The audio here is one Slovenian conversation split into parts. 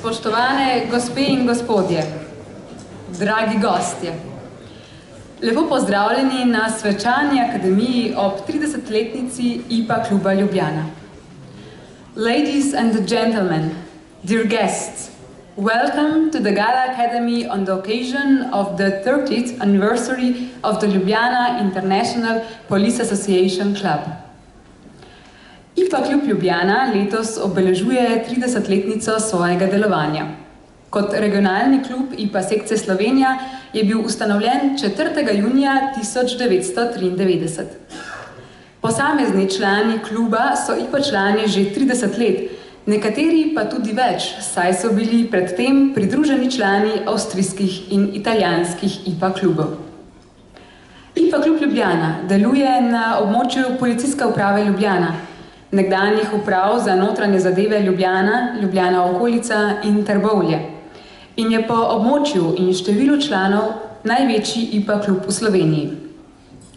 Spoštovane gospe in gospodje, dragi gostje, lepo pozdravljeni na svečani akademiji ob 30-letnici IPA kluba Ljubljana. Ladies and gentlemen, dear guests, welcome to the Gala Academy on the occasion of the 30th anniversary of the Ljubljana International Police Association Club. IPA klub Ljubljana letos obeležuje 30-letnico svojega delovanja. Kot regionalni klub IPA sekcije Slovenija je bil ustanovljen 4. junija 1993. Posamezni člani kluba so IPA člani že 30 let, nekateri pa tudi več, saj so bili predtem pridruženi člani avstrijskih in italijanskih IPA klubov. IPA klub Ljubljana deluje na območju Policijske uprave Ljubljana, nekdanjih uprav za notranje zadeve Ljubljana, Ljubljana okolica in Trbovlje in je po območju in številu članov največji IPA klub v Sloveniji.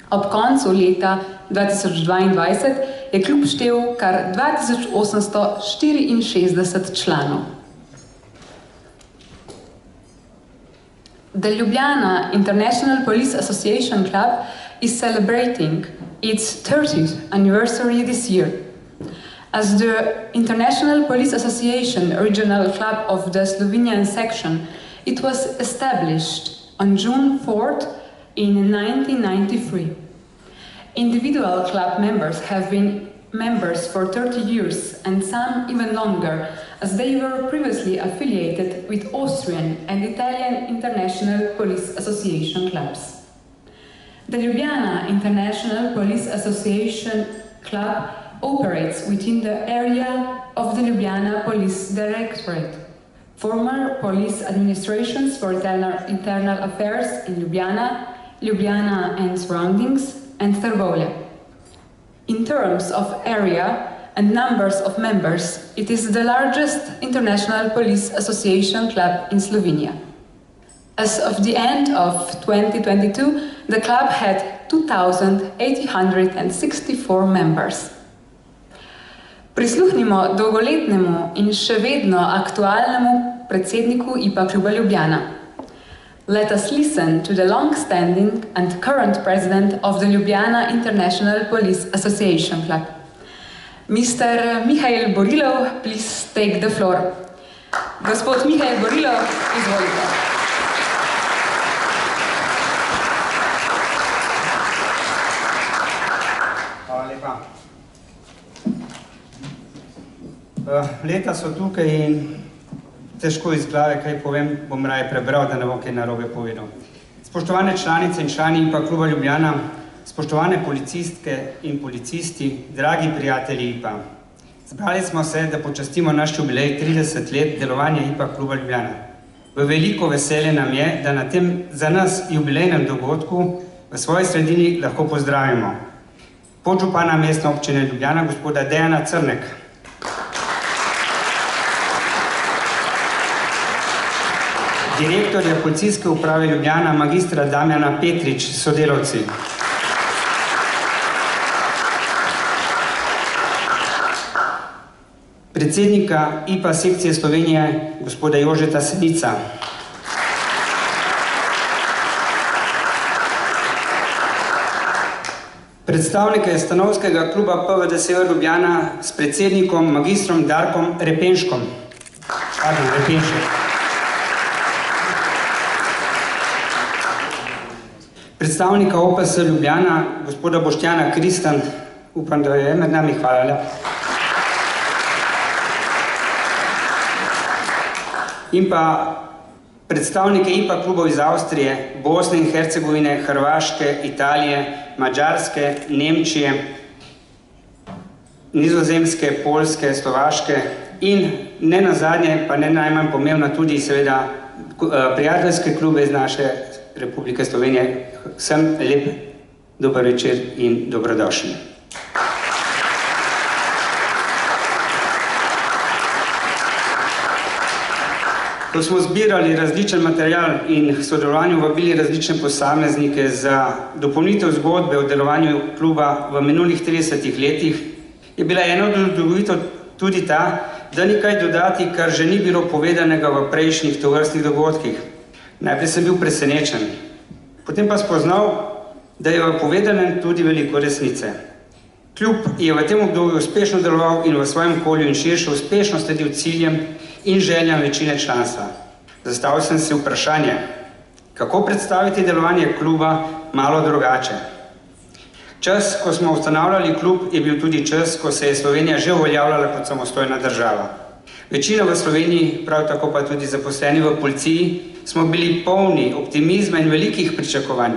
Ob koncu leta 2022 je klub štel kar 2864 članov. The Ljubljana International Police Association Club is celebrating its 30th anniversary this year. As the International Police Association Regional Club of the Slovenian section, it was established on June 4th in 1993. Individual club members have been members for 30 years and some even longer, as they were previously affiliated with Austrian and Italian International Police Association clubs. The Ljubljana International Police Association Club operates within the area of the Ljubljana Police Directorate, former police administrations for internal affairs in Ljubljana, Ljubljana and surroundings, and Trbovlje. In terms of area and numbers of members, it is the largest international police association club in Slovenia. As of the end of 2022, the club had 2,864 members. Prisluhnimo dolgoletnemu in še vedno aktualnemu predsedniku IPA kluba Ljubljana. Let us listen to the long-standing and current president of the Ljubljana International Police Association Club. Mr. Mihael Borilov, please take the floor. Gospod Mihael Borilov, izvolite. Hvala lepa. Leta so tukaj in težko iz glave, kaj povem, bom raje prebral, da ne bom kaj narobe povedal. Spoštovane članice in člani IPA kluba Ljubljana, spoštovane policistke in policisti, dragi prijatelji IPA. Zbrali smo se, da počastimo naš jubilej 30 let delovanja IPA kluba Ljubljana. V veliko veselje nam je, da na tem za nas jubilejnem dogodku v svoji sredini lahko pozdravimo podžupana mestne občine Ljubljana, gospoda Dejana Crnek, direktorja Policijske uprave Ljubljana, magistra Damjana Petrič, sodelavci. Predsednika IPA sekcije Slovenije, gospoda Jožeta Senica. Predstavnike stanovskega kluba PVDSV Ljubljana s predsednikom magistrom Darkom Repenškom. Predstavnika OPS Ljubljana, gospoda Boštjana Kristan, upam, da je med nami, hvala. In pa predstavnike IPA klubov iz Avstrije, Bosne in Hercegovine, Hrvaške, Italije, Madžarske, Nemčije, Nizozemske, Poljske, Slovaške in ne nazadnje, pa ne najmanj pomembno, tudi seveda prijateljske klube iz naše Republike Slovenije. Vsem lep dober večer in dobrodošli. Ko smo zbirali različen material in v sodelovanju vabili različne posameznike za dopolnitev zgodbe o delovanju kluba v minulih 30 letih, je bila ena od ugotovitev tudi ta, da ni kaj dodati, kar že ni bilo povedanega v prejšnjih tovrstnih dogodkih. Najprej sem bil presenečen, potem pa spoznal, da je v povedanem tudi veliko resnice. Klub je v tem obdobju uspešno deloval in v svojem okolju in širše uspešno sledil ciljem in željam večine članstva. Zastavil sem si vprašanje, kako predstaviti delovanje kluba malo drugače. Čas, ko smo ustanavljali klub, je bil tudi čas, ko se je Slovenija že uveljavljala kot samostojna država. Večina v Sloveniji, prav tako pa tudi zaposleni v policiji, smo bili polni optimizma in velikih pričakovanj,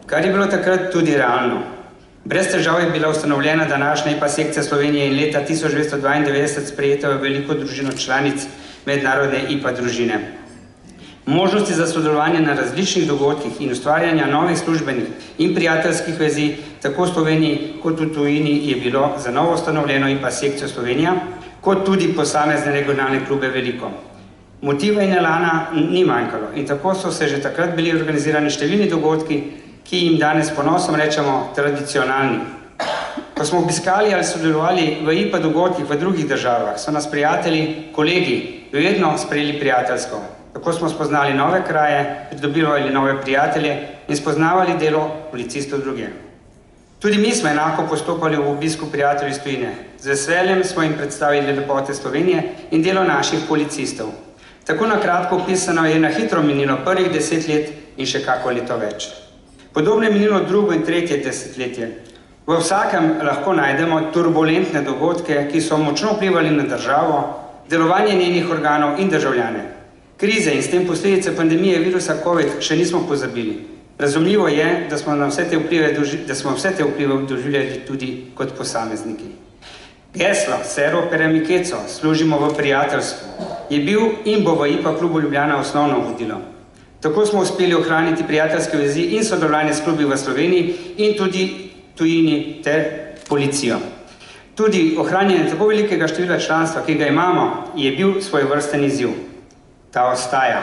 kar je bilo takrat tudi realno. Brez težav je bila ustanovljena današnja IPA sekcija Slovenije in leta 1992 sprejeta v veliko družino članic mednarodne IPA družine. Možnosti za sodelovanje na različnih dogodkih in ustvarjanja novih službenih in prijateljskih vezi tako v Sloveniji kot v tujini je bilo za novo ustanovljeno IPA sekcijo Slovenija, kot tudi posamezne regionalne klube veliko. Motiva in elana ni manjkalo in tako so se že takrat bili organizirani številni dogodki, ki jim danes ponosom rečemo tradicionalni. Ko smo obiskali ali sodelovali v IPA dogodkih v drugih državah, so nas prijatelji, kolegi vedno sprejeli prijateljsko. Tako smo spoznali nove kraje, pridobivali nove prijatelje in spoznavali delo policistov druge. Tudi mi smo enako postopali v obisku prijateljev iz tujine. Z veseljem smo jim predstavili lepote Slovenije in delo naših policistov. Tako na kratko opisano je na hitro minilo prvih 10 let in še kako leto več. Podobno je minilo drugo in tretje desetletje. V vsakem lahko najdemo turbulentne dogodke, ki so močno vplivali na državo, delovanje njenih organov in državljane. Krize in s tem posledice pandemije virusa COVID še nismo pozabili. Razumljivo je, da smo vse te vplive doživljali tudi kot posamezniki. Geslo Sero Peremikeco, služimo v prijateljstvu, je bil in bo v IPA klubu Ljubljana osnovno vodilo. Tako smo uspeli ohraniti prijateljske vezi in sodelovanje s klubi v Sloveniji in tudi tujini ter policijo. Tudi ohranjanje tako velikega števila članstva, ki ga imamo, je bil svojevrsten izziv. Ta ostaja.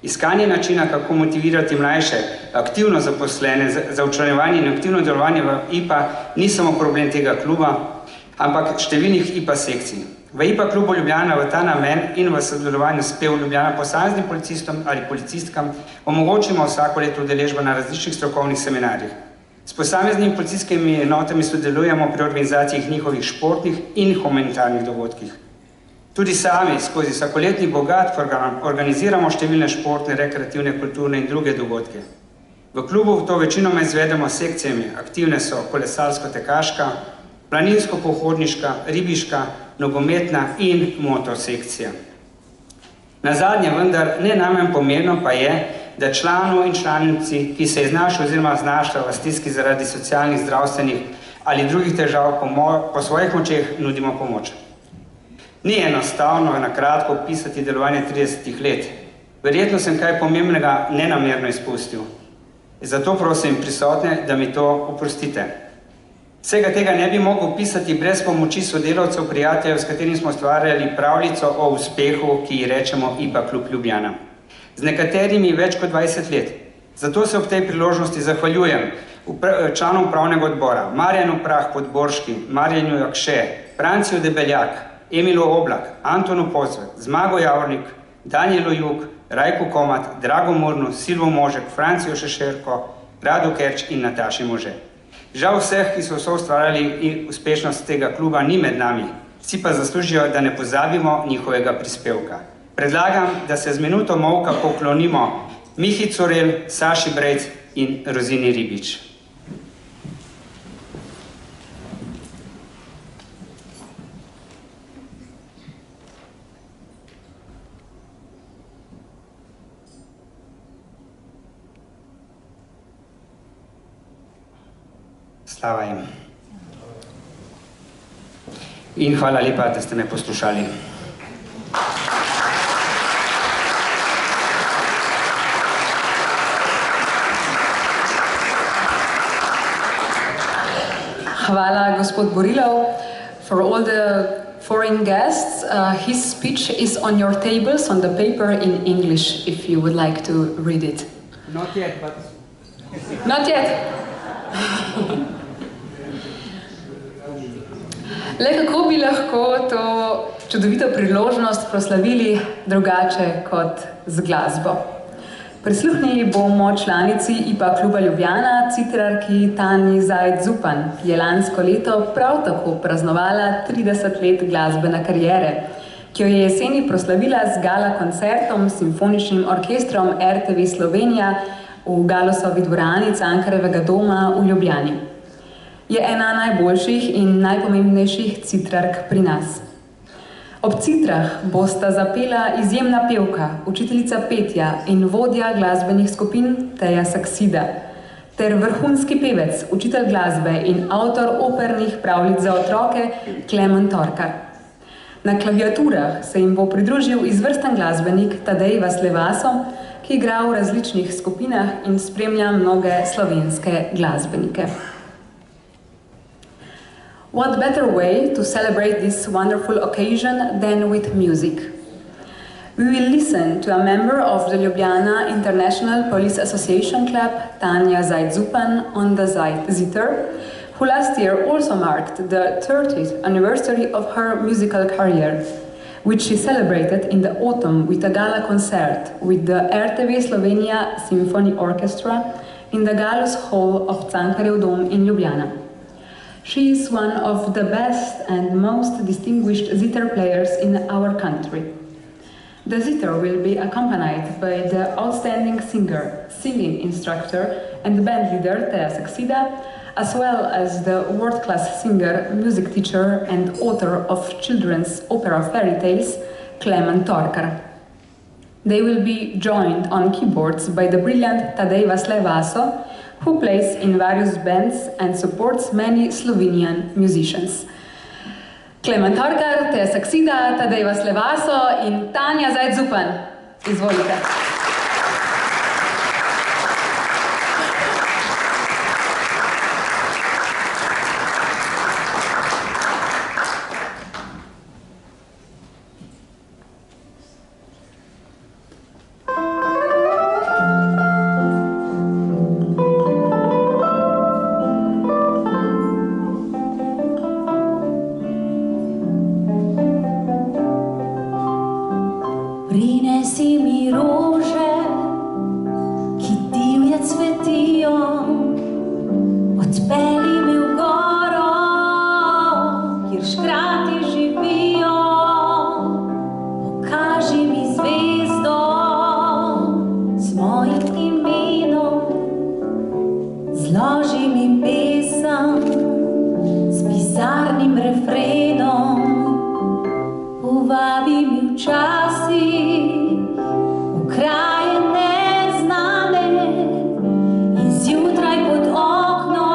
Iskanje načina, kako motivirati mlajše, aktivno zaposlene za učlanjevanje in aktivno delovanje v IPA ni samo problem tega kluba, ampak številnih IPA sekcij. V IPA klubu Ljubljana v ta namen in v sodelovanju s PEV Ljubljana posameznim policistom ali policistkam omogočimo vsako leto udeležbo na različnih strokovnih seminarjih. S posameznimi policijskimi enotami sodelujemo pri organizacijah njihovih športnih in humanitarnih dogodkih. Tudi sami skozi vsakoletni bogat program organiziramo številne športne, rekreativne, kulturne in druge dogodke. V klubu to večinoma izvedemo s sekcijami, aktivne so kolesarsko-tekaška, planinsko-pohodniška, ribiška, nogometna in motosekcija. Nazadnje, vendar ne najmanj pomembno pa je, da članu in članici, ki se je znašel oziroma znašla v stiski zaradi socialnih, zdravstvenih ali drugih težav, po svojih močeh nudimo pomoč. Ni enostavno na kratko opisati delovanje 30 let. Verjetno sem kaj pomembnega nenamerno izpustil. Zato prosim prisotne, da mi to oprostite. Vsega tega ne bi mogel opisati brez pomoči sodelavcev, prijateljev, s katerimi smo ustvarjali pravljico o uspehu, ki ji rečemo IPA klub Ljubljana. Z nekaterimi več kot 20 let. Zato se ob tej priložnosti zahvaljujem članom upravnega odbora, Marjanu Prah Podborški, Marjanu Jakše, Franciju Debeljak, Emilu Oblak, Antonu Pozvet, Zmago Javornik, Danijelu Jug, Rajku Komat, Drago Murnu, Silvo Možek, Francijo Šešerko, Radu Kerč in Nataši Može. Žal vseh, ki so soustvarjali uspešnost tega kluba, ni med nami. Vsi pa zaslužijo, da ne pozabimo njihovega prispevka. Predlagam, da se z minuto molka poklonimo Mihi Corel, Saši Brejc in Rozini Ribič. Slava jim. In hvala lepa, da ste me poslušali. Hvala, gospod Borilov. For all the foreign guests, his speech is on your tables, on the paper in English, if you would like to read it. Not yet, but... Not yet. Le kako bi lahko to čudovito priložnost proslavili drugače kot z glasbo? Prisluhnili bomo članici IPA kluba Ljubljana, citrarki Tanji Zajd-Zupan, ki je lansko leto prav tako praznovala 30 let glasbene kariere, ki jo je jeseni proslavila z gala koncertom s simfoničnim orkestrom RTV Slovenija v Galusovi dvorani Cankarjevega doma v Ljubljani. Je ena najboljših in najpomembnejših citrark pri nas. Ob citrah bosta zapela izjemna pevka, učiteljica petja in vodja glasbenih skupin Teja Saksida, ter vrhunski pevec, učitelj glasbe in avtor opernih pravljic za otroke Klemen Torkar. Na klaviaturah se jim bo pridružil izvrsten glasbenik Tadej Vaslevaso, ki igra v različnih skupinah in spremlja mnoge slovenske glasbenike. What better way to celebrate this wonderful occasion than with music? We will listen to a member of the Ljubljana International Police Association Club, Tanja Zajd-Zupan, on the zither, who last year also marked the 30th anniversary of her musical career, which she celebrated in the autumn with a gala concert with the RTV Slovenia Symphony Orchestra in the Galus Hall of Cankarjev dom in Ljubljana. She is one of the best and most distinguished zither players in our country. The zither will be accompanied by the outstanding singer, singing instructor and band leader Teja Saksida, as well as the world-class singer, music teacher and author of children's opera fairy tales, Klemen Torkar. They will be joined on keyboards by the brilliant Tadej Vaslevaso, who plays in various bands and supports many Slovenian musicians. Klemen Torkar, Teja Saksida, Tadej Vaslevaso in Tanja Zajd-Zupan. Izvolite. Prinesi mi rože, ki divje cvetijo, odpelji me v goro, kjer škrati živijo, pokaži mi zvezdo z mojim imenom, zloži mi pesem s bizarnim refrenom, povabi mi včasih kraje neznane in zjutraj pod okno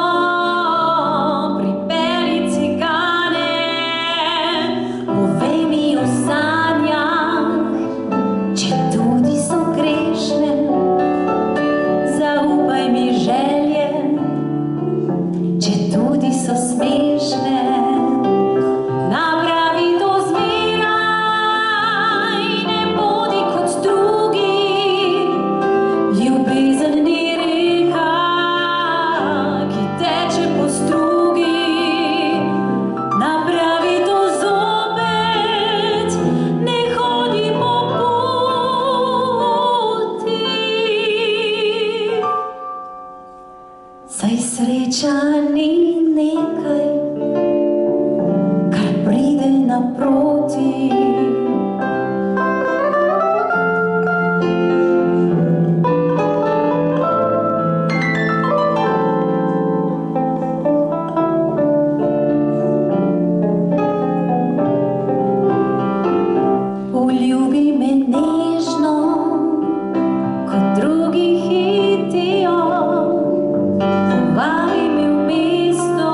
pripelji cigane. Povej mi o sanjah, četudi so grešne, zaupaj mi želje, četudi so smešne. Saj sreča ni nekaj, kar pride naproti. Poljubi me nežno, kot drugi hitijo. Povabi me v mesto,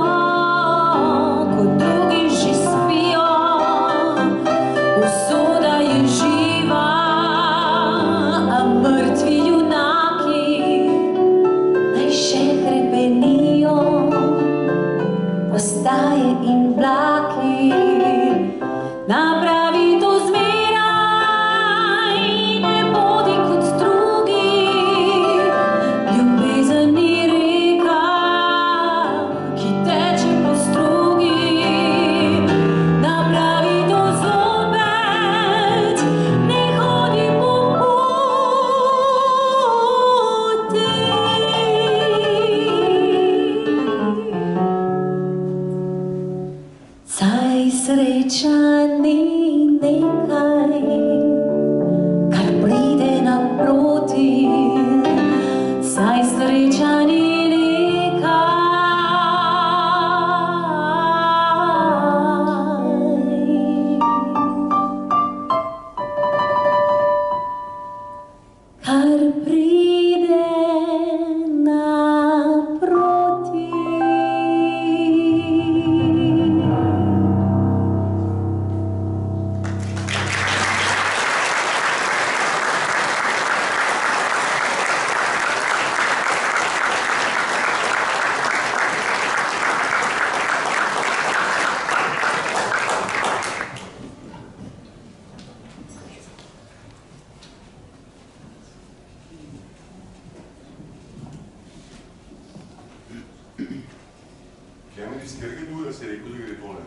Katerega duha si rekel, da gre tole?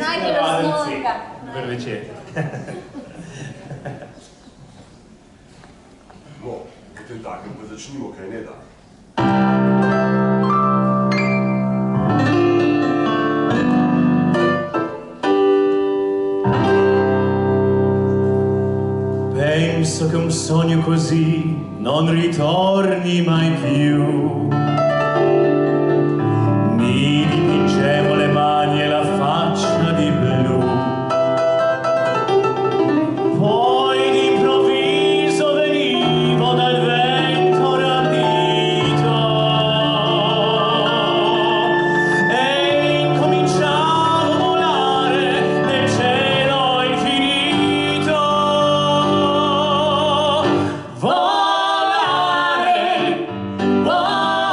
Najbolj osnovnega. Dober večer. No, potem takem pa začnimo, kaj ne da. Penso che un sogno così non ritorni mai più. Mi dipingevo le mani e la faccia di blu. Poi d'improvviso venivo dal vento rapito e incominciavo a volare nel cielo infinito. Volare, volare.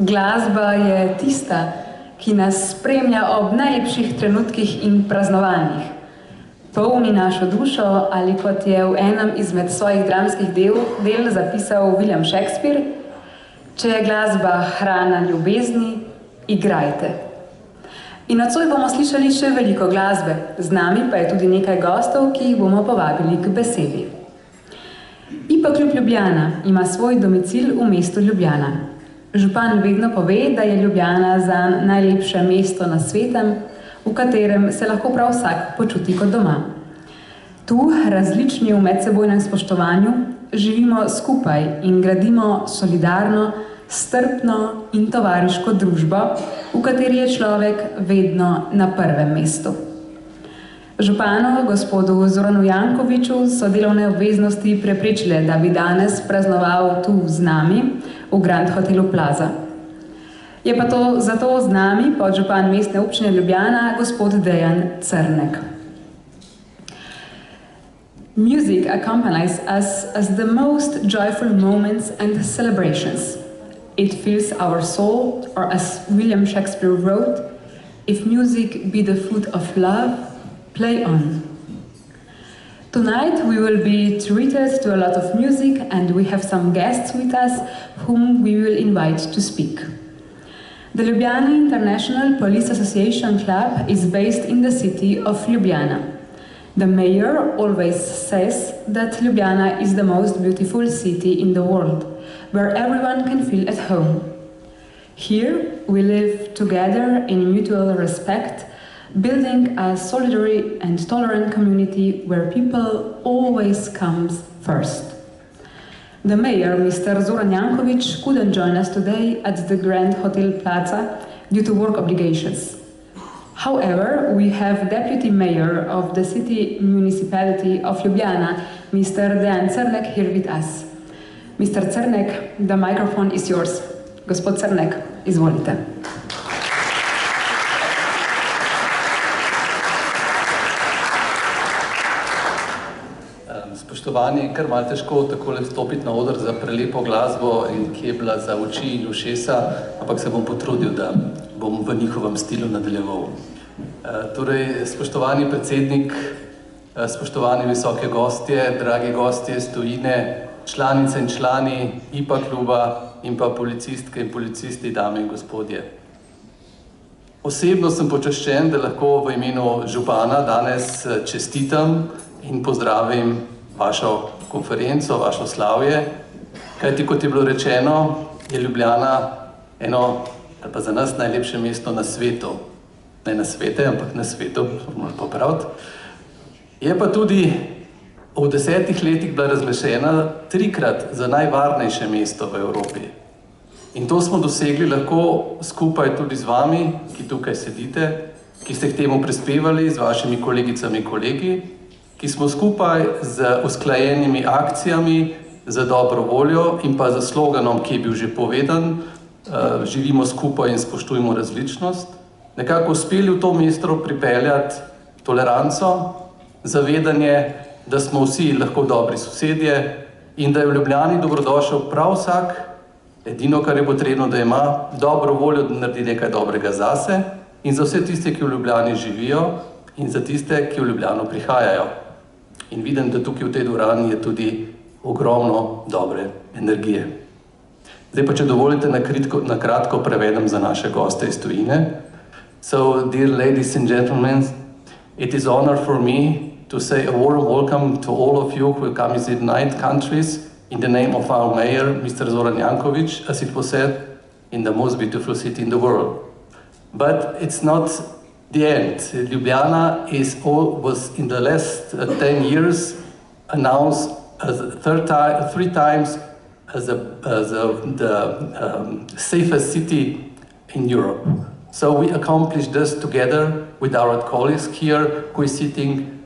Glasba je tista, ki nas spremlja ob najlepših trenutkih in praznovanjih. Polni našo dušo ali kot je v enem izmed svojih dramskih del zapisal William Shakespeare, če je glasba hrana ljubezni, igrajte. In nocoj bomo slišali še veliko glasbe, z nami pa je tudi nekaj gostov, ki jih bomo povabili k besedi. IPA klub Ljubljana ima svoj domicil v mestu Ljubljana. Župan vedno pove, da je Ljubljana zanj najlepše mesto na svetem, v katerem se lahko prav vsak počuti kot doma. Tu, različni v medsebojnem spoštovanju, živimo skupaj in gradimo solidarno, strpno in tovariško družbo, v kateri je človek vedno na prvem mestu. Županu, gospodu Zoranu Jankoviću, so delovne obveznosti preprečile, da bi danes praznoval tu z nami v Grand Hotelu Plaza. Je pa to zato z nami podžupan mestne občine Ljubljana, gospod Dejan Crnek. Music accompanies us as the most joyful moments and celebrations. It fills our soul, or as William Shakespeare wrote, if music be the food of love, play on. Tonight we will be treated to a lot of music and we have some guests with us whom we will invite to speak. The Ljubljana International Police Association Club is based in the city of Ljubljana. The mayor always says that Ljubljana is the most beautiful city in the world, where everyone can feel at home. Here we live together in mutual respect, building a solidary and tolerant community where people always comes first. The mayor, Mr. Zoran Janković, couldn't join us today at the Grand Hotel Plaza due to work obligations. However, we have Deputy Mayor of the City Municipality of Ljubljana, Mr. Dejan Crnek, here with us. Mr. Crnek, the microphone is yours. Gospod Crnek, izvolite. Spoštovani, kar malo težko takole stopiti na oder za prelepo glasbo, ki je bila za oči in ušesa, ampak se bom potrudil, da bom v njihovem stilu nadaljeval. Torej, spoštovani predsednik, spoštovani visoke gostje, dragi gostje iz tujine, članice in člani IPA kluba in pa policistke in policisti, dame in gospodje. Osebno sem počaščen, da lahko v imenu župana danes čestitam in pozdravim vašo konferenco, vašo slavje, kajti kot je bilo rečeno, je Ljubljana eno, ali pa za nas najlepše mesto na svetu. Ne na svete, ampak na svetu, moramo popraviti. Je pa tudi v 10 letih bila razglašena 3-krat za najvarnejše mesto v Evropi. In to smo dosegli lahko skupaj tudi z vami, ki tukaj sedite, ki ste k temu prispevali z vašimi kolegicami in kolegi, ki smo skupaj z usklajenimi akcijami, za dobro voljo in pa za sloganom, ki je bil že povedan, živimo skupaj in spoštujemo različnost, nekako uspeli v to mesto pripeljati toleranco, zavedanje, da smo vsi lahko dobri sosedje in da je v Ljubljani dobrodošel prav vsak, edino, kar je potrebno, da ima dobro voljo, da naredi nekaj dobrega zase in za vse tiste, ki v Ljubljani živijo in za tiste, ki v Ljubljano prihajajo. In vidim, da tukaj v tej dvorani je tudi ogromno dobre energije. Zdaj pa, če dovolite, na kratko prevedem za naše goste iz tujine. So, dear ladies and gentlemen, it is honor for me to say a warm welcome to all of you who come in 9 countries in the name of our mayor, Mr. Zoran Janković, as it was said, in the most beautiful city in the world. But it's not the end. Ljubljana was in the last 10 years announced as 3 times as the safest city in Europe. So we accomplished this together with our colleagues here, who is sitting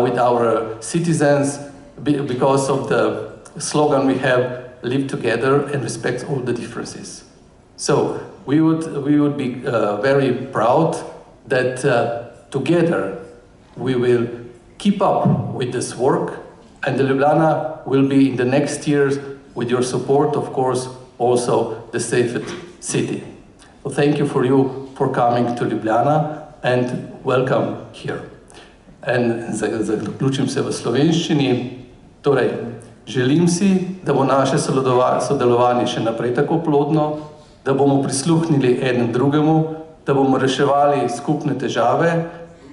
with our citizens because of the slogan we have, live together and respect all the differences. So we would be very proud that together we will keep up with this work, and the Ljubljana will be in the next years, with your support, of course, also the safest city. So thank you for coming to Ljubljana and welcome here. In zaključim se v slovenščini. Torej, želim si, da bo naše sodelovanje še naprej tako plodno, da bomo prisluhnili eden drugemu, da bomo reševali skupne težave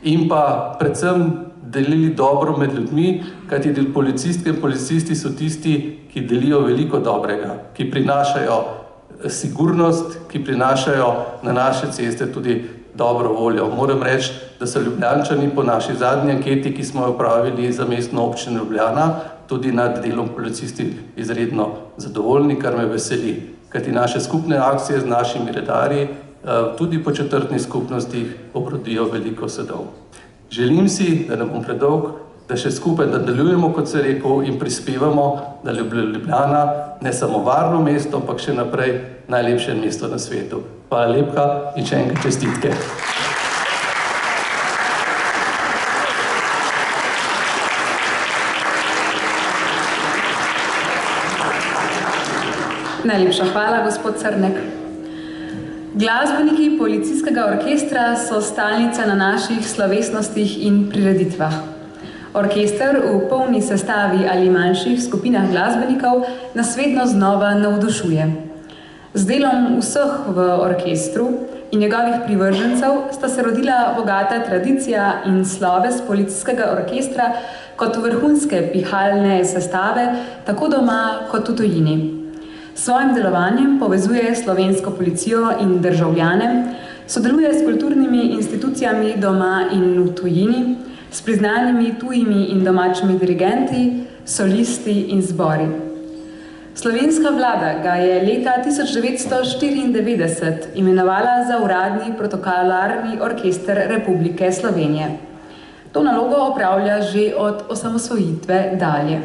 in pa predvsem delili dobro med ljudmi, kajti policistke in policisti so tisti, ki delijo veliko dobrega, ki prinašajo sigurnost, ki prinašajo na naše ceste tudi dobro voljo. Moram reči, da so Ljubljančani po naši zadnji anketi, ki smo jo opravili za mestno občino Ljubljana, tudi nad delom policisti izredno zadovoljni, kar me veseli. Kajti naše skupne akcije z našimi redarji tudi po četrtnih skupnostih obrodijo veliko sadov. Želim si, da ne bom predolg, da še skupaj nadaljujemo, kot se rekel, in prispevamo, da je Ljubljana ne samo varno mesto, ampak še naprej najlepše mesto na svetu. Hvala lepa in še enkrat čestitke. Najlepša hvala, gospod Crnek. Glasbeniki policijskega orkestra so stalnica na naših slovesnostih in prireditvah. Orkester v polni sestavi ali manjših skupinah glasbenikov nas vedno znova navdušuje. Z delom vseh v orkestru in njegovih privržencev sta se rodila bogata tradicija in sloves policijskega orkestra kot vrhunske pihalne sestave, tako doma kot v tujini. S svojim delovanjem povezuje slovensko policijo in državljane, sodeluje s kulturnimi institucijami doma in v tujini, s priznanimi tujimi in domačimi dirigenti, solisti in zbori. Slovenska vlada ga je leta 1994 imenovala za uradni protokolarni orkester Republike Slovenije. To nalogo opravlja že od osamosvojitve dalje.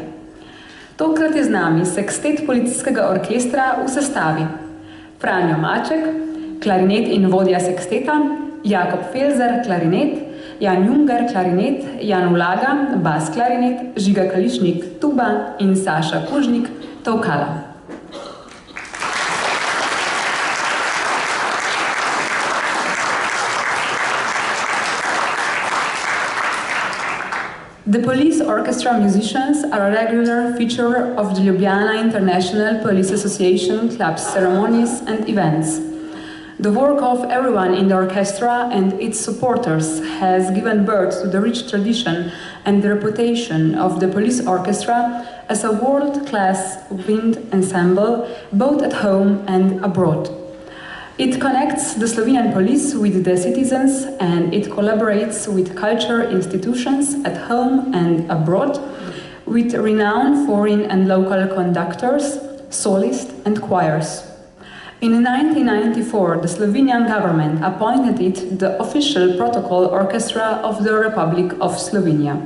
Tokrat je z nami sekstet policijskega orkestra v sestavi: Franjo Maček, klarinet in vodja seksteta, Jakob Felzer, klarinet, Jan Junger, klarinet, Jan Ulaga, bas klarinet, Žiga Kališnik, tuba in Saša Kužnik, tolkala. The police orchestra musicians are a regular feature of the Ljubljana International Police Association club's ceremonies and events. The work of everyone in the orchestra and its supporters has given birth to the rich tradition and the reputation of the police orchestra as a world-class wind ensemble, both at home and abroad. It connects the Slovenian police with the citizens, and it collaborates with cultural institutions at home and abroad, with renowned foreign and local conductors, solists and choirs. In 1994, the Slovenian government appointed it the official protocol orchestra of the Republic of Slovenia.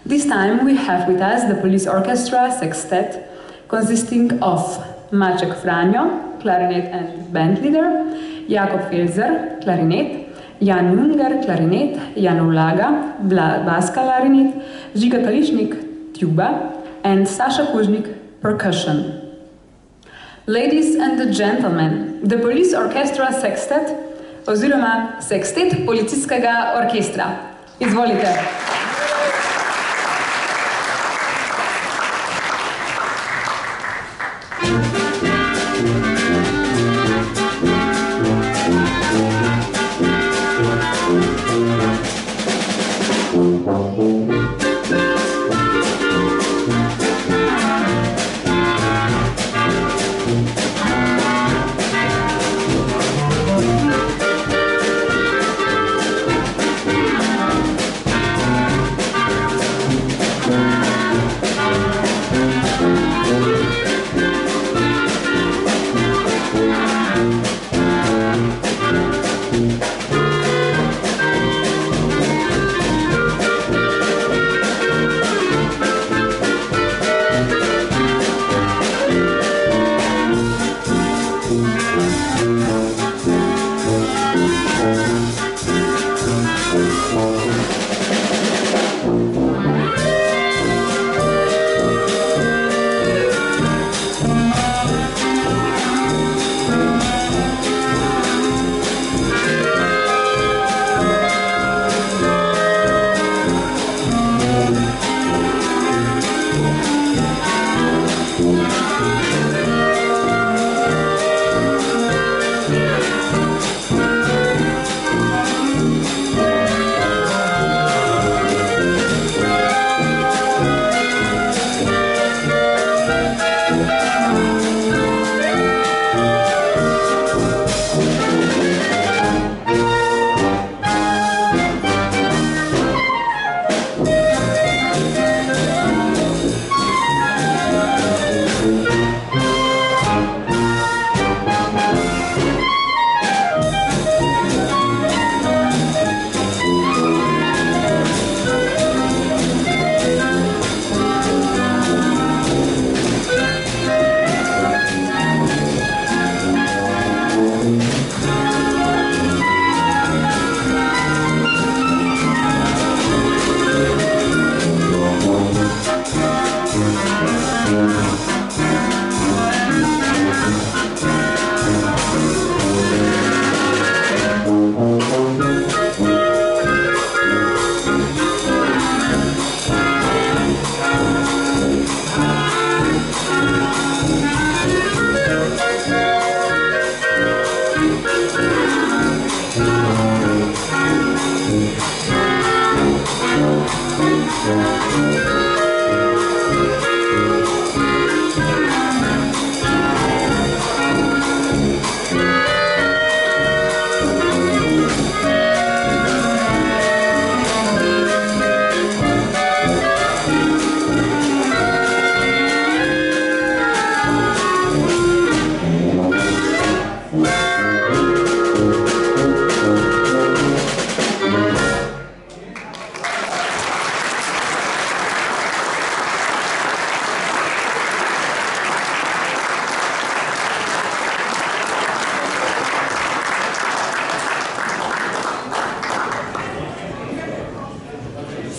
This time we have with us the police orchestra sextet, consisting of Maček Franjo, clarinet and band leader, Jakob Felzer, clarinet, Jan Junger, clarinet, Jan Ulaga, bass clarinet, Žiga Kališnik, tuba, and Saša Kužnik, percussion. Ladies and gentlemen, the police orchestra sextet, oziroma sextet policijskega orkestra. Izvolite.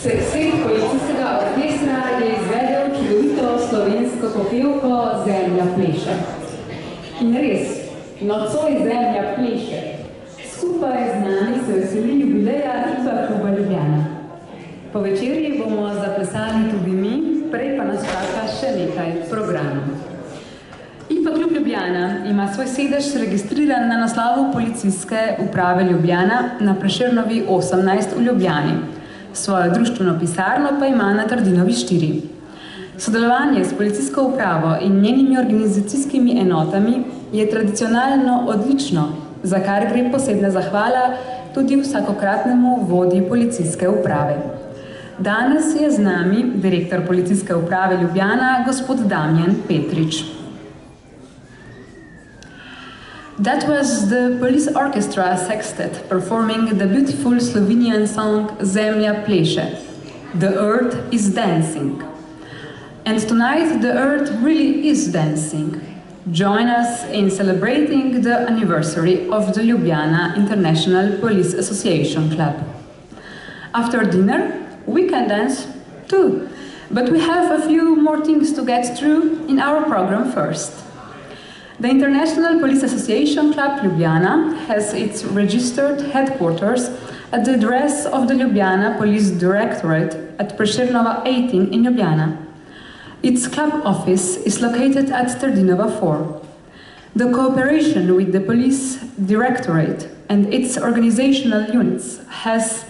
Svet policijskega orkestra je izvedel čudovito slovensko popevko Zemlja pleše. In res, nocoj Zemlja pleše. Skupaj z nami se veseli jubileja IPA kluba Ljubljana. Po večerji bomo zaplesali tudi mi, prej pa nas čaka še nekaj programov. IPA klub Ljubljana ima svoj sedež registriran na naslovu Policijske uprave Ljubljana na Prešernovi 18 v Ljubljani. Svojo društveno pisarno pa ima na Trdinovi 4. Sodelovanje s policijsko upravo in njenimi organizacijskimi enotami je tradicionalno odlično, za kar gre posebna zahvala tudi vsakokratnemu vodji policijske uprave. Danes je z nami direktor Policijske uprave Ljubljana, gospod Damjan Petrič. That was the Police Orchestra Sextet performing the beautiful Slovenian song Zemlja pleše. The earth is dancing. And tonight the earth really is dancing. Join us in celebrating the anniversary of the Ljubljana International Police Association Club. After dinner, we can dance too. But we have a few more things to get through in our program first. The International Police Association Club Ljubljana has its registered headquarters at the address of the Ljubljana Police Directorate at Prešernova 18 in Ljubljana. Its club office is located at Trdinova 4. The cooperation with the Police Directorate and its organizational units has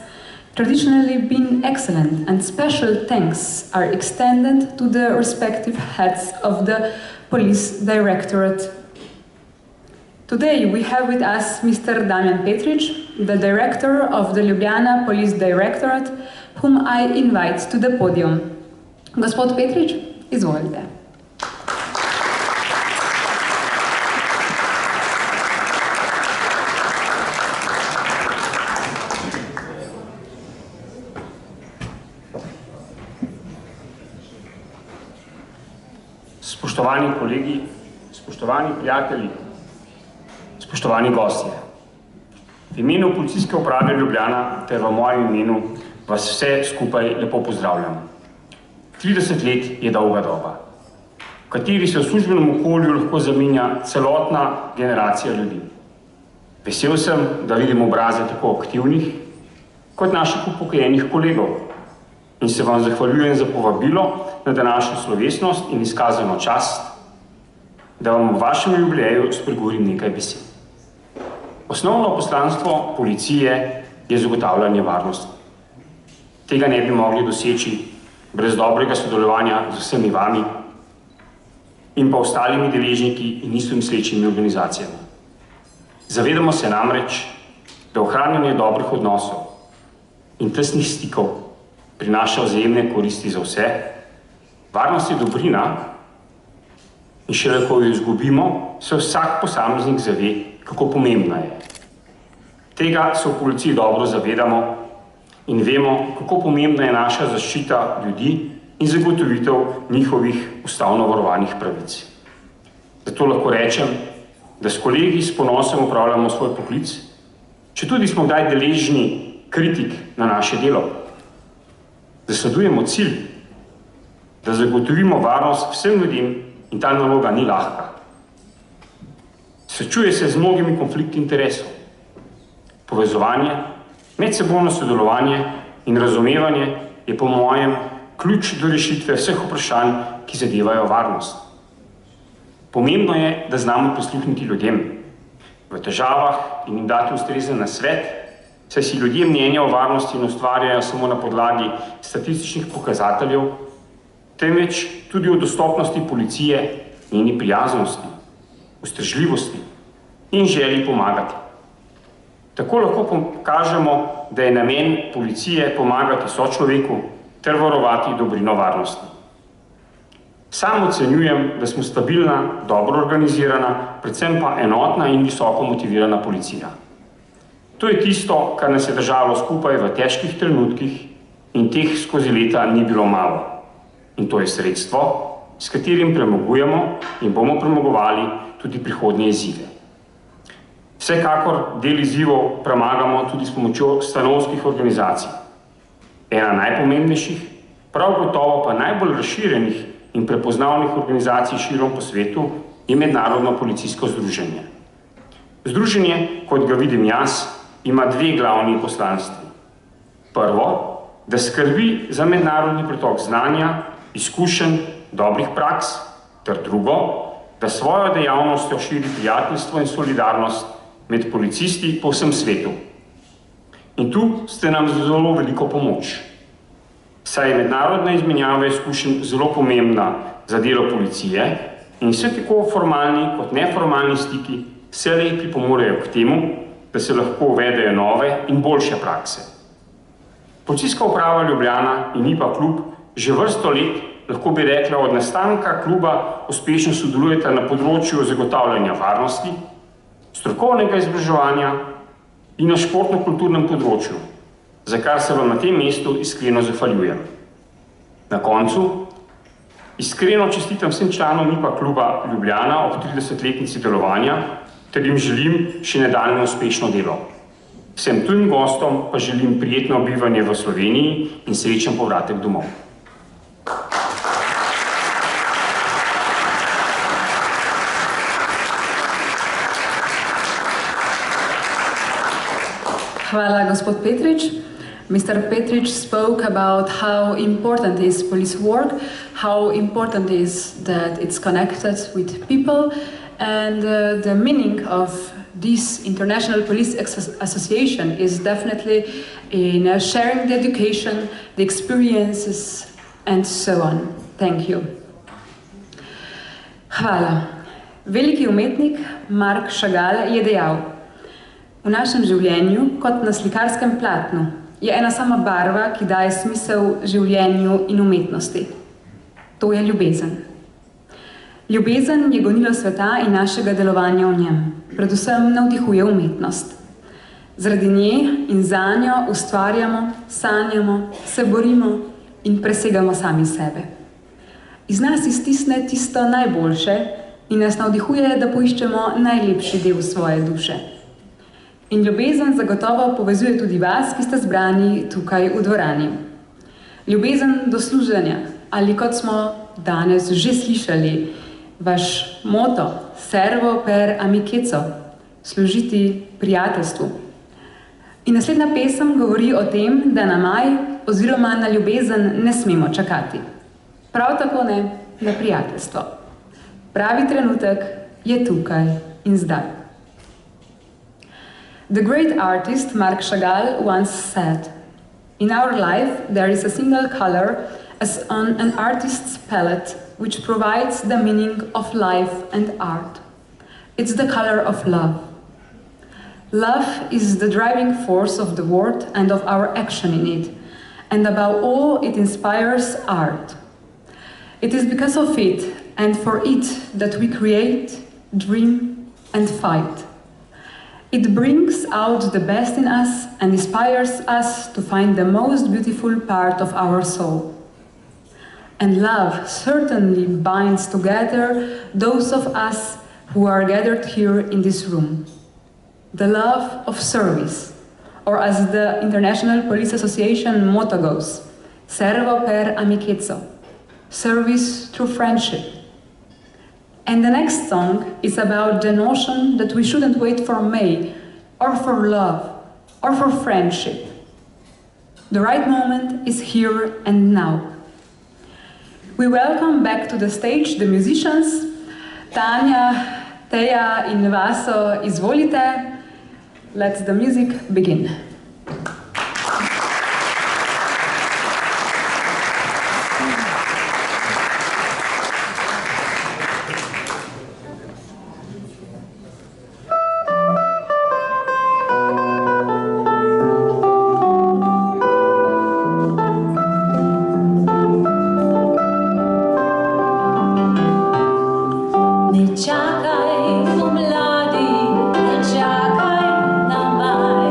traditionally been excellent, and special thanks are extended to the respective heads of the Police Directorate. Today we have with us Mr. Damjan Petrič, the director of the Ljubljana Police Directorate, whom I invite to the podium. Gospod Petrič, izvolite. Spoštovani kolegi, spoštovani prijatelji, spoštovani gostje. V imenu Policijske uprave Ljubljana ter v mojem imenu vas vse skupaj lepo pozdravljam. 30 let je dolga doba, v kateri se v službenem okolju lahko zamenja celotna generacija ljudi. Vesel sem, da vidim obraze tako aktivnih, kot naših upokojenih kolegov, in se vam zahvaljujem za povabilo na današnjo slovesnost in izkazano čast, da vam v vašem jubileju spregovorim nekaj besed. Osnovno poslanstvo policije je zagotavljanje varnosti. Tega ne bi mogli doseči brez dobrega sodelovanja z vsemi vami in pa ostalimi deležniki in istomislečimi organizacijami. Zavedamo se namreč, da ohranjanje dobrih odnosov in tesnih stikov prinaša vzajemne koristi za vse. Varnost je dobrina in šele ko jo izgubimo, se vsak posameznik zave, kako pomembna je. Tega se v policiji dobro zavedamo in vemo, kako pomembna je naša zaščita ljudi in zagotovitev njihovih ustavno varovanih pravic. Zato lahko rečem, da s kolegi s ponosom upravljamo svoj poklic, četudi smo kdaj deležni kritik na naše delo. Zasledujemo cilj, da zagotovimo varnost vsem ljudem in ta naloga ni lahka. Srečuje se z mnogimi konflikti interesov. Povezovanje, medsebojno sodelovanje in razumevanje je po mojem ključ do rešitve vseh vprašanj, ki zadevajo varnost. Pomembno je, da znamo prisluhniti ljudem v težavah in jim dati ustrezen nasvet, saj si ljudje mnenja o varnosti ne ustvarjajo samo na podlagi statističnih pokazateljev, temveč tudi o dostopnosti policije, njeni prijaznosti, ustrežljivosti in želji pomagati. Tako lahko pokažemo, da je namen policije pomagati sočloveku ter varovati dobrino varnosti. Sam ocenjujem, da smo stabilna, dobro organizirana, predvsem pa enotna in visoko motivirana policija. To je tisto, kar nas je držalo skupaj v težkih trenutkih in teh skozi leta ni bilo malo. In to je sredstvo, s katerim premagujemo in bomo premagovali tudi prihodnje izzive. Vsekakor del izzivov premagamo tudi s pomočjo stanovskih organizacij. Ena najpomembnejših, prav gotovo pa najbolj razširjenih in prepoznavnih organizacij širom po svetu je Mednarodno policijsko združenje. Združenje, kot ga vidim jaz, ima dve glavni poslanstvi. Prvo, da skrbi za mednarodni pretok znanja, izkušenj, dobrih praks, ter drugo, da svojo dejavnostjo širi prijateljstvo in solidarnost med policisti po vsem svetu. In tu ste nam zelo veliko pomoč. Saj je mednarodna izmenjava izkušenj zelo pomembna za delo policije in vse tako formalni kot neformalni stiki vselej pripomorejo k temu, da se lahko uvedejo nove in boljše prakse. Policijska uprava Ljubljana in IPA klub že vrsto let, lahko bi rekla od nastanka kluba, uspešno sodelujeta na področju zagotavljanja varnosti, strokovnega izobraževanja in na športno-kulturnem področju, za kar se vam na tem mestu iskreno zahvaljujem. Na koncu, iskreno čestitam vsem članom IPA kluba Ljubljana ob 30-letnici delovanja, ter jim želim še nadaljnje uspešno delo. Vsem tujim gostom pa želim prijetno bivanje v Sloveniji in srečen povratek domov. Hvala, gospod Petrič. Mr. Petrič spoke about how important is police work, how important is that it's connected with people, and the meaning of this International Police Association is definitely in sharing the education, the experiences, and so on. Thank you. Hvala. Veliki umetnik Marc Chagall je dejal: v našem življenju, kot na slikarskem platnu, je ena sama barva, ki daje smisel življenju in umetnosti. To je ljubezen. Ljubezen je gonilo sveta in našega delovanja v njem. Predvsem navdihuje umetnost. Zaradi nje in zanjo ustvarjamo, sanjamo, se borimo in presegamo sami sebe. Iz nas iztisne tisto najboljše in nas navdihuje, da poiščemo najlepši del svoje duše. In ljubezen zagotovo povezuje tudi vas, ki ste zbrani tukaj v dvorani. Ljubezen do služenja, ali kot smo danes že slišali, vaš moto, servo per amiceto, služiti prijateljstvu. In naslednja pesem govori o tem, da na maj oziroma na ljubezen ne smemo čakati. Prav tako ne na prijateljstvo. Pravi trenutek je tukaj in zdaj. The great artist Marc Chagall once said, "In our life there is a single color as on an artist's palette which provides the meaning of life and art. It's the color of love. Love is the driving force of the world and of our action in it, and above all it inspires art. It is because of it and for it that we create, dream and fight. It brings out the best in us and inspires us to find the most beautiful part of our soul. And love certainly binds together those of us who are gathered here in this room. The love of service, or as the International Police Association motto goes, servo per amiceto, service through friendship. And the next song is about the notion that we shouldn't wait for May, or for love, or for friendship. The right moment is here and now. We welcome back to the stage the musicians. Tanja, Teja in Vaso, izvolite. Let the music begin. Čakaj, pomladi, ne čakaj na maj.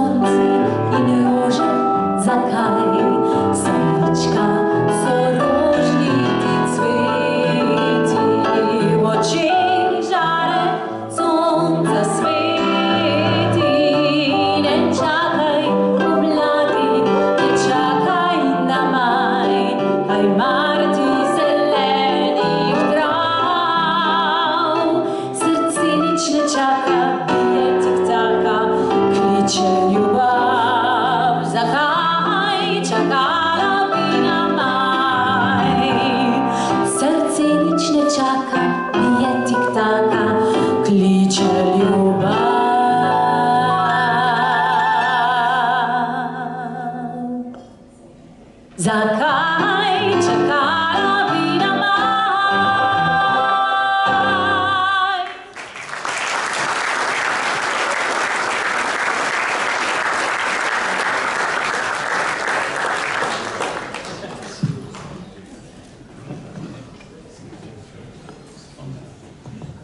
sonci in rože, zakaj srdička so rožniti cveti, v očeh žare sonca sveti. Ne čakaj pomladi, ne čakaj na maj, kaj marti zelenih trav. Srce nič ne čaka, bije tik-taka, kliče ljubav. Zakaj čakala bi na maj? Srce nič ne čaka, bije tik-taka, kliče ljubav. Zakaj čakala bi na maj?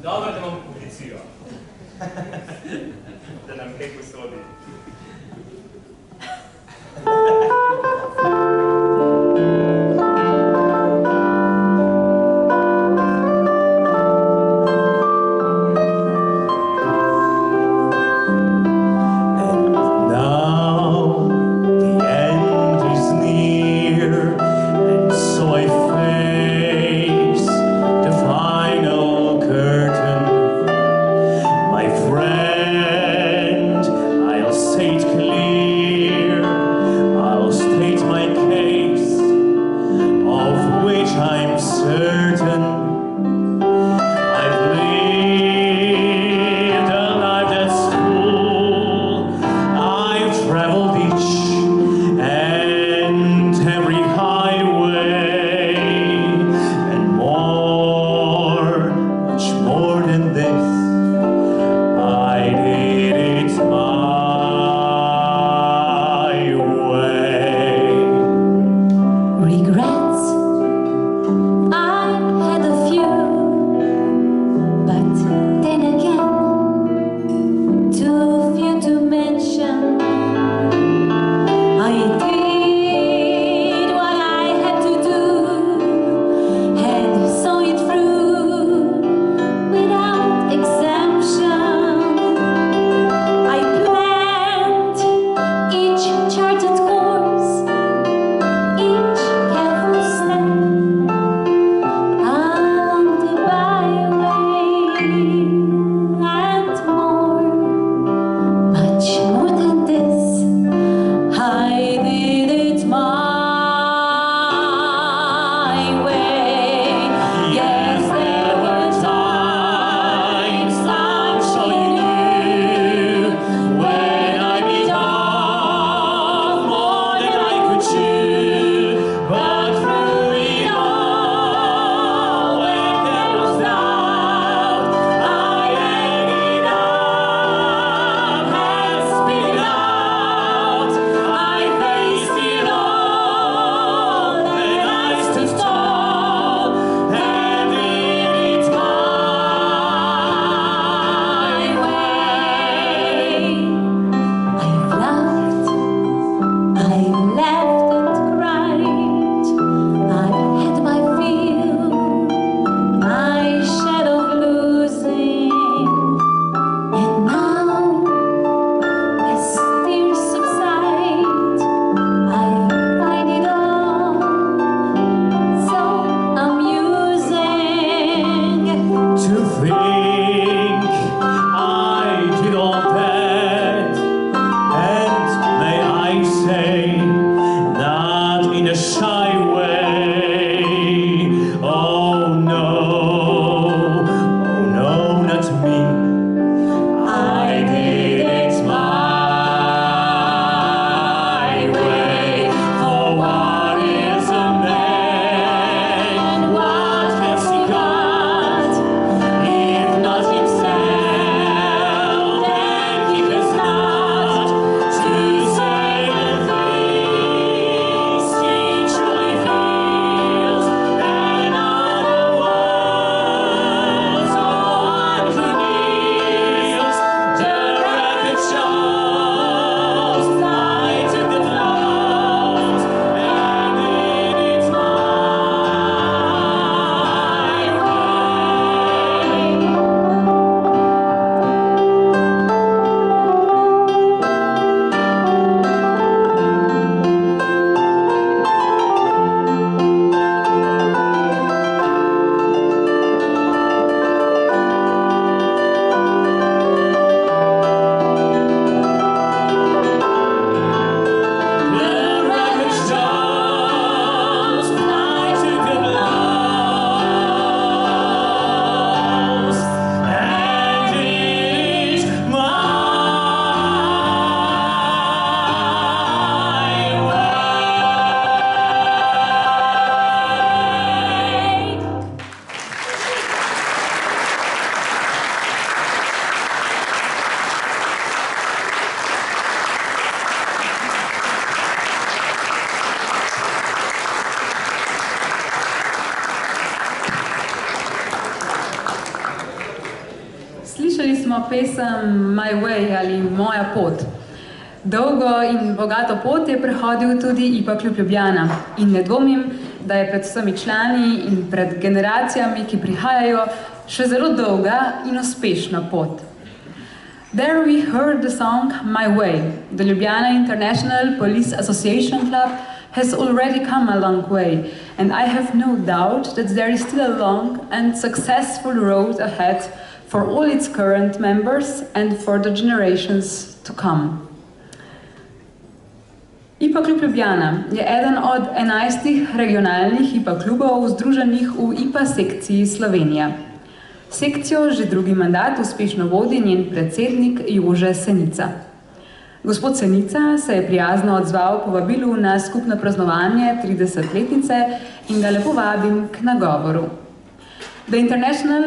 Dobro, da imamo policijo. Da nam kaj posodi. pesem My Way ali Moja pot. Dolgo in bogato pot je prehodil tudi IPA klub Ljubljana in ne dvomim, da je pred vsemi člani in pred generacijami, ki prihajajo, še zelo dolga in uspešna pot. There we heard the song My Way. The Ljubljana International Police Association Club has already come a long way, and I have no doubt that there is still a long and successful road ahead for all its current members and for the generations to come. IPA klub Ljubljana je eden od 11 regionalnih IPA klubov združenih v IPA sekciji Slovenija. Sekcijo že drugi mandat uspešno vodi njen predsednik Jože Senica. Gospod Senica se je prijazno odzval povabilu na skupno praznovanje 30-letnice in ga lepo vabim k nagovoru. The International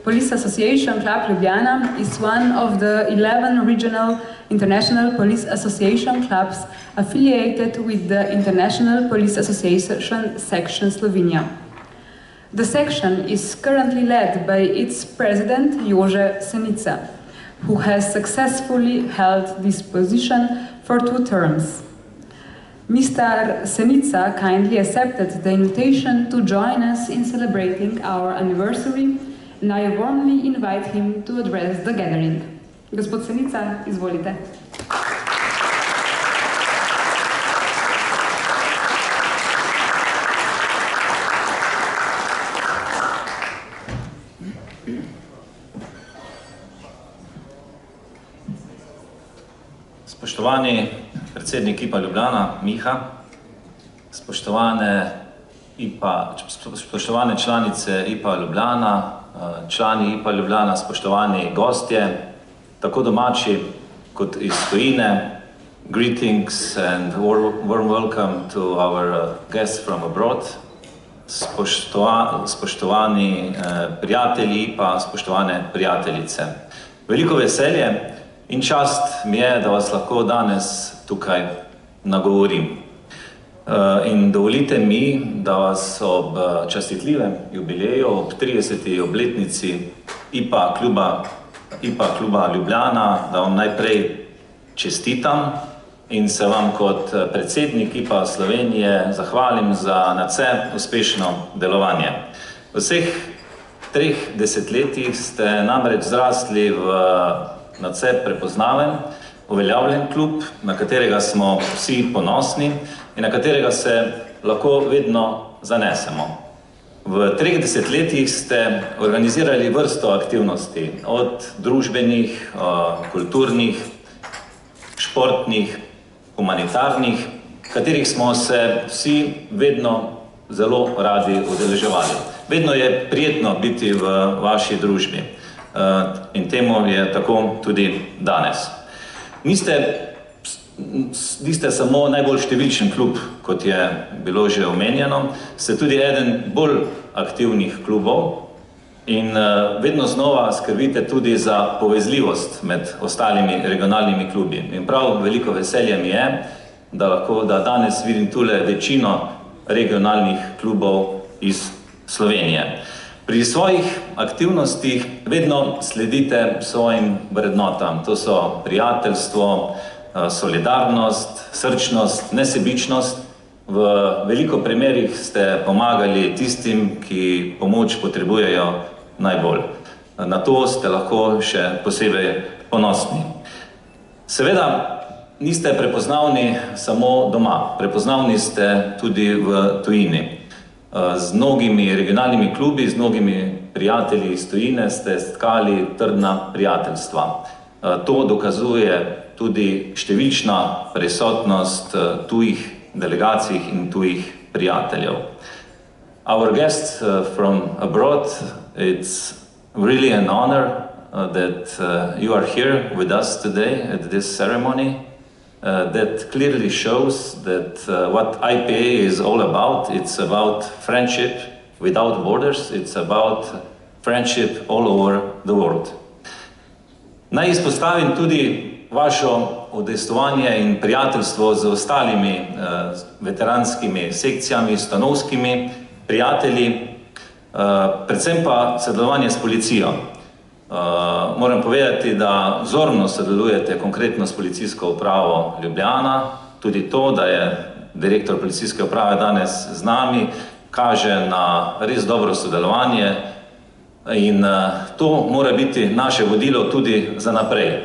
Police Association Club Ljubljana is one of the 11 regional International Police Association clubs affiliated with the International Police Association section Slovenia. The section is currently led by its president, Jože Senica, who has successfully held this position for 2 terms. Mr. Senica kindly accepted the invitation to join us in celebrating our anniversary, and I warmly invite him to address the gathering. Gospod Senica, izvolite. Spoštovani predsednik IPA Ljubljana, Miha, spoštovane članice IPA Ljubljana, člani IPA Ljubljana, spoštovani gostje, tako domači kot iz tujine, greetings and warm welcome to our guests from abroad, spoštovani prijatelji IPA, spoštovane prijateljice. Veliko veselje in čast mi je, da vas lahko danes tukaj nagovorim. In dovolite mi, da vas ob častitljivem jubileju, ob 30. obletnici IPA kluba Ljubljana, da vam najprej čestitam in se vam kot predsednik IPA Slovenije zahvalim za nadvse uspešno delovanje. V vseh 3 desetletjih ste namreč zrasli v nadvse prepoznaven, uveljavljen klub, na katerega smo vsi ponosni in na katerega se lahko vedno zanesemo. V 3 desetletjih ste organizirali vrsto aktivnosti, od družbenih, kulturnih, športnih, humanitarnih, katerih smo se vsi vedno zelo radi udeleževali. Vedno je prijetno biti v vaši družbi. In temu je tako tudi danes. Niste samo najbolj številčen klub, kot je bilo že omenjeno, ste tudi eden bolj aktivnih klubov in vedno znova skrbite tudi za povezljivost med ostalimi regionalnimi klubi. In prav veliko veselje mi je, da danes vidim tule večino regionalnih klubov iz Slovenije. Pri svojih aktivnostih vedno sledite svojim vrednotam. To so prijateljstvo, solidarnost, srčnost, nesebičnost. V veliko primerih ste pomagali tistim, ki pomoč potrebujejo najbolj. Na to ste lahko še posebej ponosni. Seveda niste prepoznavni samo doma, prepoznavni ste tudi v tujini. Z mnogimi regionalnimi klubi, z mnogimi prijatelji iz tujine ste stkali trdna prijateljstva. To dokazuje tudi številčna prisotnost tujih delegacij in tujih prijateljev. Our guests from abroad, it's really an honor that you are here with us today at this ceremony. That clearly shows that what IPA is all about. It's about friendship without borders. It's about friendship all over the world. Naj izpostavim tudi vašo udejstvovanje in prijateljstvo z ostalimi veteranskimi sekcijami, stanovskimi prijatelji, predvsem pa sodelovanje s policijo. Moram povedati, da vzorno sodelujete konkretno s policijsko upravo Ljubljana. Tudi to, da je direktor policijske uprave danes z nami, kaže na res dobro sodelovanje in to mora biti naše vodilo tudi za naprej.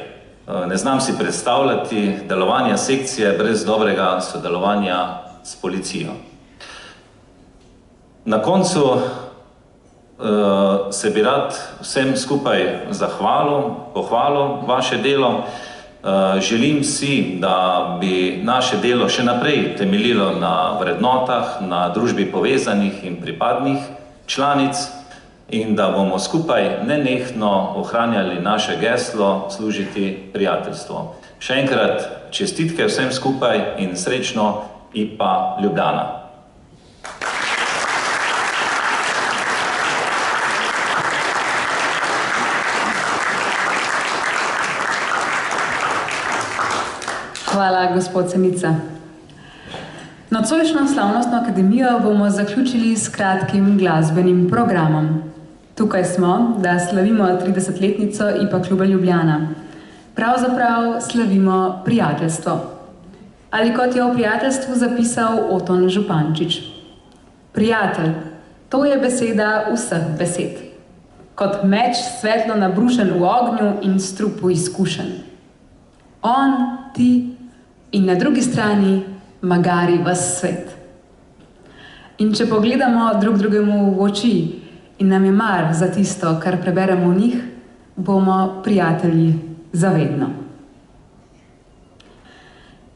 Ne znam si predstavljati delovanja sekcije brez dobrega sodelovanja s policijo. Na koncu se bi rad vsem skupaj pohvalil vaše delo. Želim si, da bi naše delo še naprej temeljilo na vrednotah, na družbi povezanih in pripadnih članic in da bomo skupaj nenehno ohranjali naše geslo služiti prijateljstvo. Še enkrat čestitke vsem skupaj in srečno IPA Ljubljana. Hvala, gospod Senica. Nocojšnjo slavnostno akademijo bomo zaključili s kratkim glasbenim programom. Tukaj smo, da slavimo 30-letnico IPA kluba Ljubljana. Pravzaprav slavimo prijateljstvo. Ali kot je o prijateljstvu zapisal Oton Župančič. Prijatelj, to je beseda vseh besed. Kot meč svetlo nabrušen v ognju in strupu izkušen. On, ti in na drugi strani magari vas svet. In če pogledamo drug drugemu v oči in nam je mar za tisto, kar preberemo v njih, bomo prijatelji zavedno.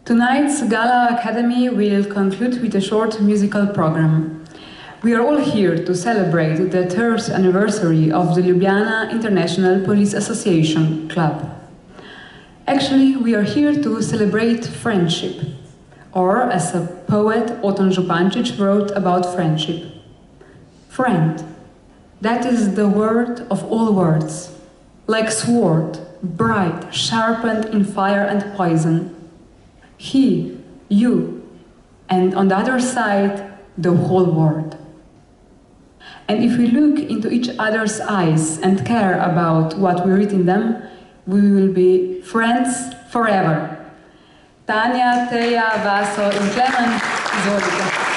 Tonight's Gala Academy will conclude with a short musical program. We are all here to celebrate the 3rd anniversary of the Ljubljana International Police Association Club. Actually, we are here to celebrate friendship, or as a poet Oton Župančič wrote about friendship. Friend, that is the word of all words, like sword, bright, sharpened in fire and poison. He, you, and on the other side, the whole world. And if we look into each other's eyes and care about what we read in them, we will be friends forever. Tanja, Teja, Vaso in Klemen, izvolite.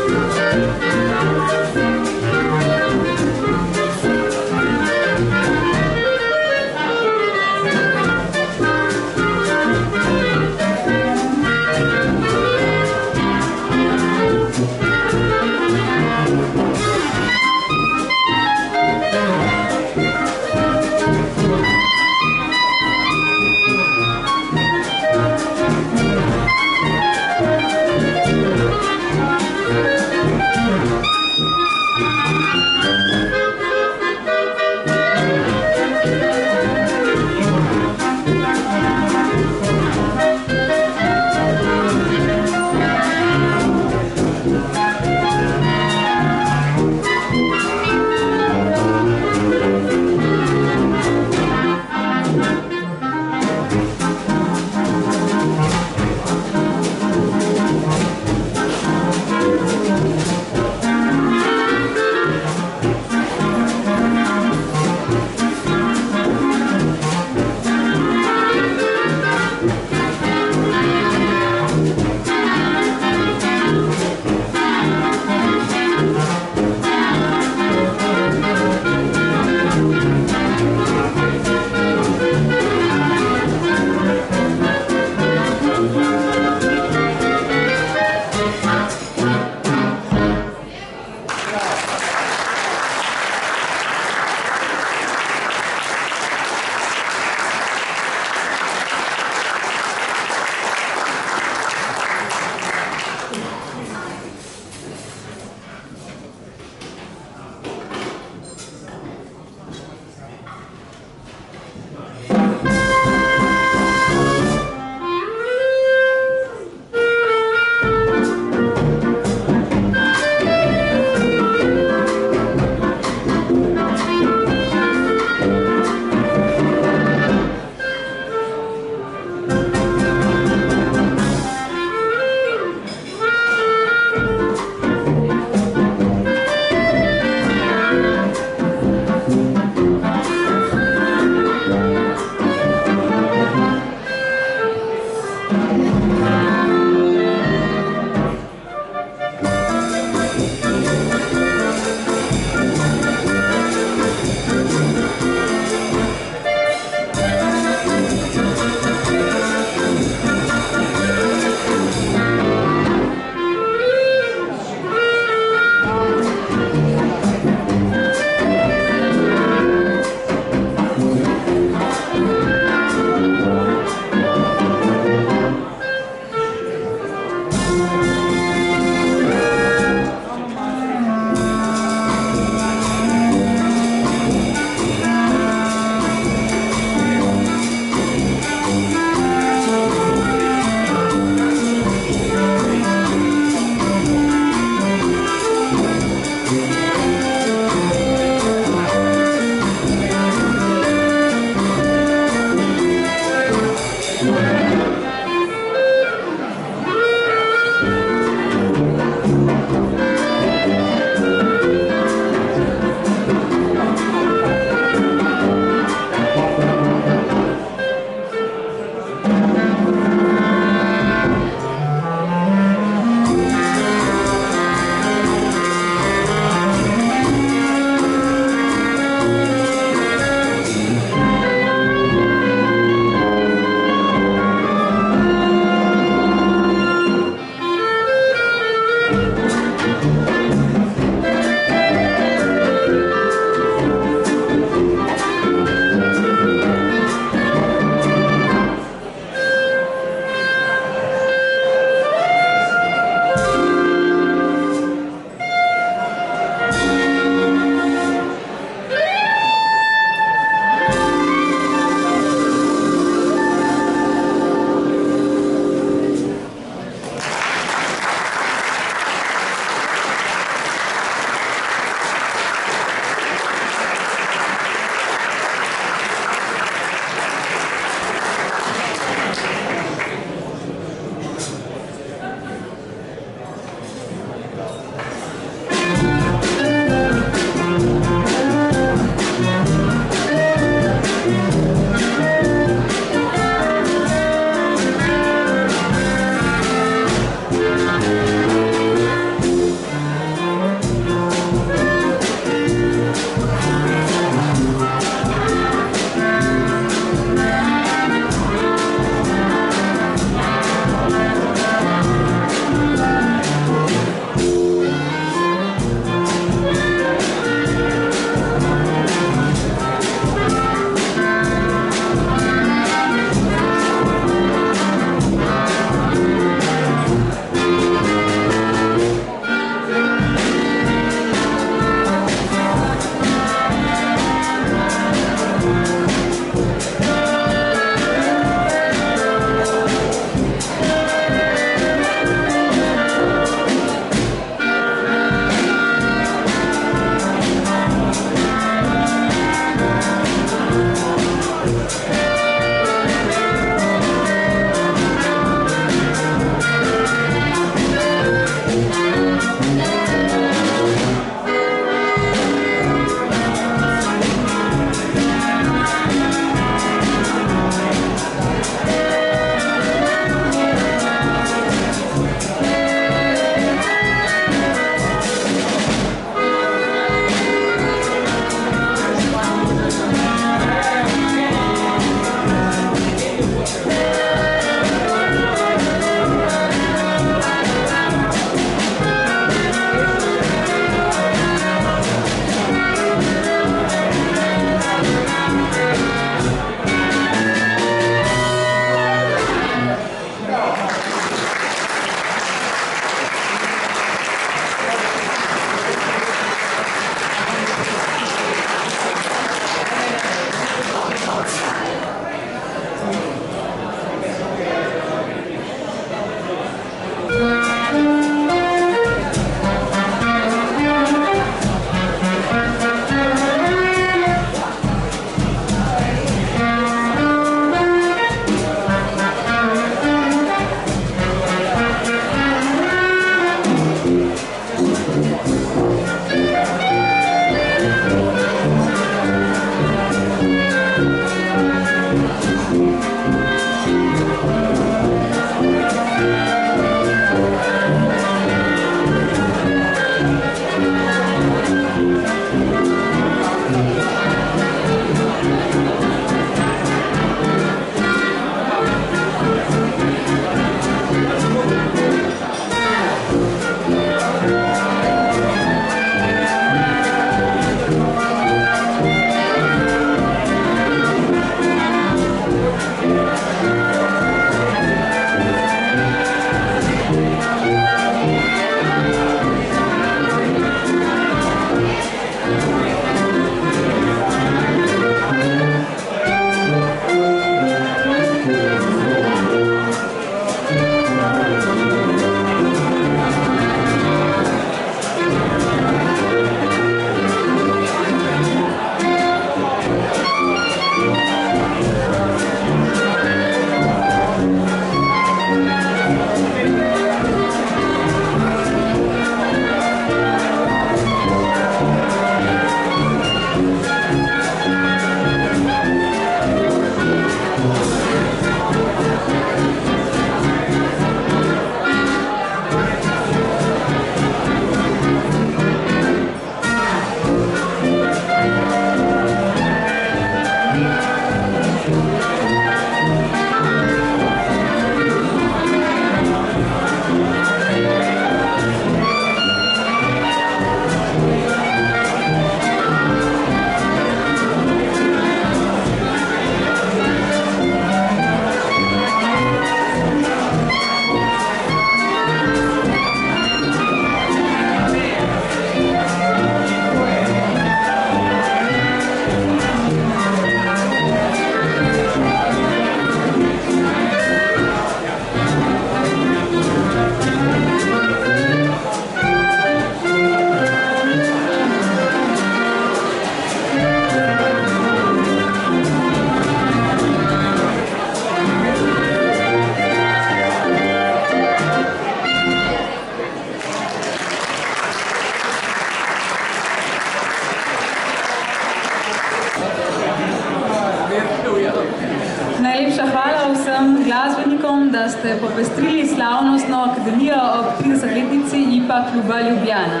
boste popestrili slavnostno akademijo ob 30-letnici IPA kluba Ljubljana.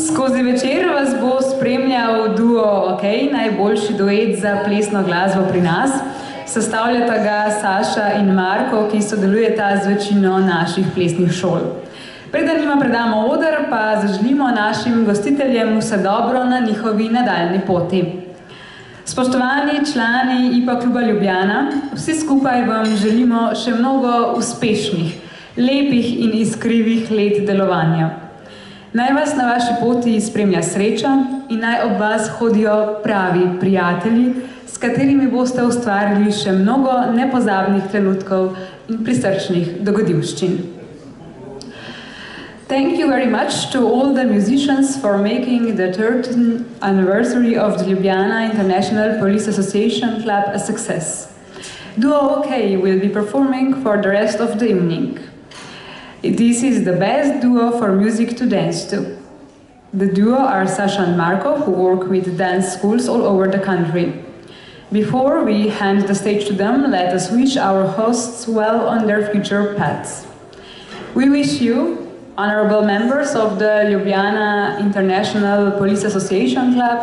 Skozi večer vas bo spremljal duo OK, najboljši duet za plesno glasbo pri nas. Sestavljata ga Saša in Marko, ki sodelujeta z večino naših plesnih šol. Preden jima predamo oder, pa zaželimo našim gostiteljem vse dobro na njihovi nadaljni poti. Spoštovani člani IPA kluba Ljubljana, vsi skupaj vam želimo še mnogo uspešnih, lepih in iskrivih let delovanja. Naj vas na vaši poti spremlja sreča in naj ob vas hodijo pravi prijatelji, s katerimi boste ustvarili še mnogo nepozabnih trenutkov in prisrčnih dogodivščin. Thank you very much to all the musicians for making the 30th anniversary of the Ljubljana International Police Association Club a success. Duo OK will be performing for the rest of the evening. This is the best duo for music to dance to. The duo are Sasha and Marco, who work with dance schools all over the country. Before we hand the stage to them, let us wish our hosts well on their future paths. We wish you, honorable members of the Ljubljana International Police Association Club,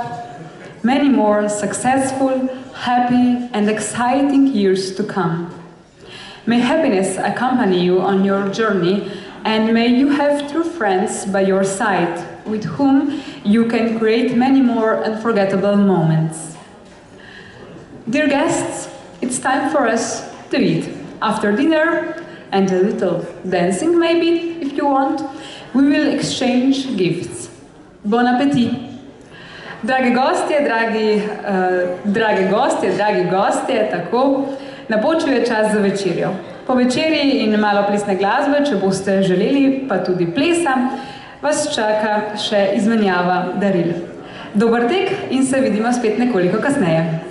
many more successful, happy and exciting years to come. May happiness accompany you on your journey, and may you have true friends by your side, with whom you can create many more unforgettable moments. Dear guests, it's time for us to eat. After dinner, and a little dancing maybe, if you want, we will exchange gifts. Bon appétit! Drage gostje, dragi gostje, tako, napočil je čas za večerjo. Po večerji in malo plesne glasbe, če boste želeli, pa tudi plesa, vas čaka še izmenjava daril. Dober tek in se vidimo spet nekoliko kasneje.